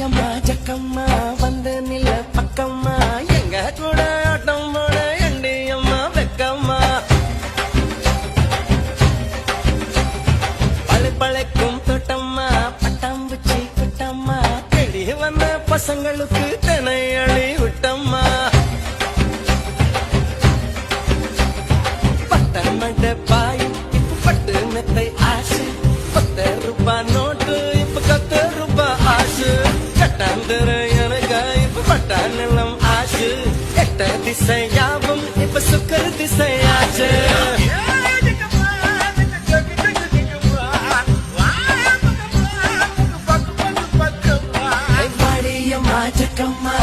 அம்மா ஜக்கம்மா வந்து நில பக்கம்மா எங்க கூட ஆட்டம் போட எண்டி அம்மா வெக்கம்மா பழைக்கும் தோட்டம்மா பட்டாம்பூச்சி குட்டம்மா தேடி வந்த பசங்களுக்கு தினை அழி விட்டம்மா பட்டமட பாய் இப்ப பட்டு மெத்தை ஆசு ₹10 நோட்டு இப்ப ₹10 ஆசு கட்டாந்தர எனக்கு இப்ப பட்டா நிலம் ஆசு எட்ட திசையாவும் இப்ப சுக்கர் திசையாச்சு வாடியம்மா ஜக்கம்மா